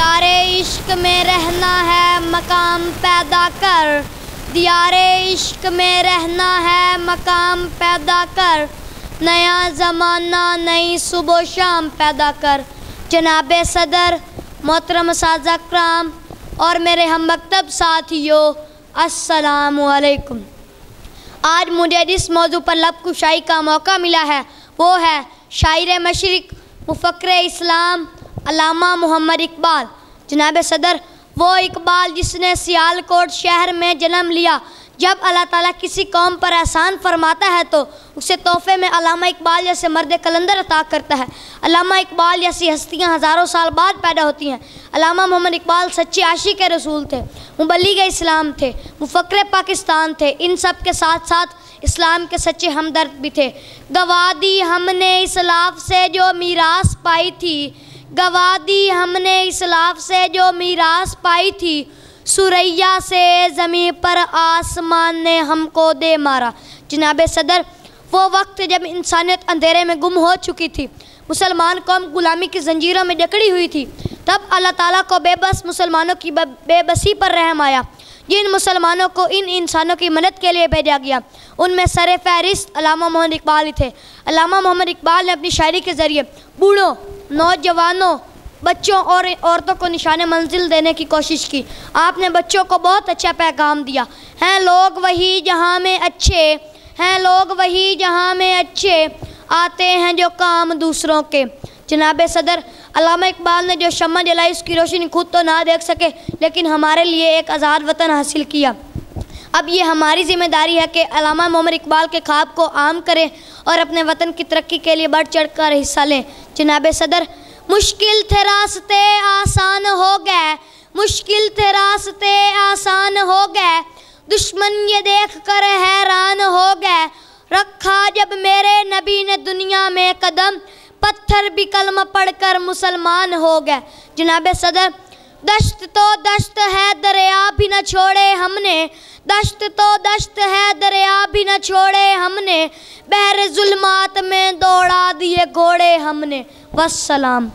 دیار عشق میں رہنا ہے مقام پیدا کر، دیار عشق میں رہنا ہے مقام پیدا کر، نیا زمانہ نئی صبح و شام پیدا کر۔ جناب صدر، محترم اساتذہ کرام اور میرے ہم مکتب ساتھیوں، السلام علیکم۔ آج مجھے جس موضوع پر لب کشائی کا موقع ملا ہے وہ ہے شاعر مشرق، مفکر اسلام، علامہ محمد اقبال۔ جناب صدر، وہ اقبال جس نے سیالکوٹ شہر میں جنم لیا۔ جب اللہ تعالیٰ کسی قوم پر احسان فرماتا ہے تو اسے تحفے میں علامہ اقبال جیسے مرد قلندر عطا کرتا ہے۔ علامہ اقبال جیسی ہستیاں ہزاروں سال بعد پیدا ہوتی ہیں۔ علامہ محمد اقبال سچے عاشق رسول تھے، مبلغ اسلام تھے، مفکر پاکستان تھے۔ ان سب کے ساتھ ساتھ اسلام کے سچے ہمدرد بھی تھے۔ گوا دی ہم نے اسلاف سے جو میراث پائی تھی، گوا دی ہم نے اسلاف سے جو میراث پائی تھی، سوریا سے زمین پر آسمان نے ہم کو دے مارا۔ جناب صدر، وہ وقت جب انسانیت اندھیرے میں گم ہو چکی تھی، مسلمان قوم غلامی کی زنجیروں میں جکڑی ہوئی تھی، تب اللہ تعالیٰ کو بے بس مسلمانوں کی بے بسی پر رحم آیا۔ جن مسلمانوں کو ان انسانوں کی مدد کے لیے بھیجا گیا ان میں سر فہرست علامہ محمد اقبال ہی تھے۔ علامہ محمد اقبال نے اپنی شاعری کے ذریعے بوڑھوں، نوجوانوں، بچوں اور عورتوں کو نشان منزل دینے کی کوشش کی۔ آپ نے بچوں کو بہت اچھا پیغام دیا، ہیں لوگ وہی جہاں میں اچھے، ہیں لوگ وہی جہاں میں اچھے، آتے ہیں جو کام دوسروں کے۔ جناب صدر، علامہ اقبال نے جو شمع جلائی اس کی روشنی خود تو نہ دیکھ سکے لیکن ہمارے لیے ایک آزاد وطن حاصل کیا۔ اب یہ ہماری ذمہ داری ہے کہ علامہ محمد اقبال کے خواب کو عام کریں اور اپنے وطن کی ترقی کے لیے بڑھ چڑھ کر حصہ لیں۔ جناب صدر، مشکل تھے راستے آسان ہو گئے، مشکل تھے راستے آسان ہو گئے، دشمن یہ دیکھ کر حیران ہو گئے، رکھا جب میرے نبی نے دنیا میں قدم، پتھر بھی کلمہ پڑھ کر مسلمان ہو گئے۔ جناب صدر، دشت تو دشت ہے دریا بھی نہ چھوڑے ہم نے، دشت تو دشت ہے دریا بھی نہ چھوڑے ہم نے، بحر ظلمات میں دوڑا دیے گھوڑے ہم نے۔ والسلام۔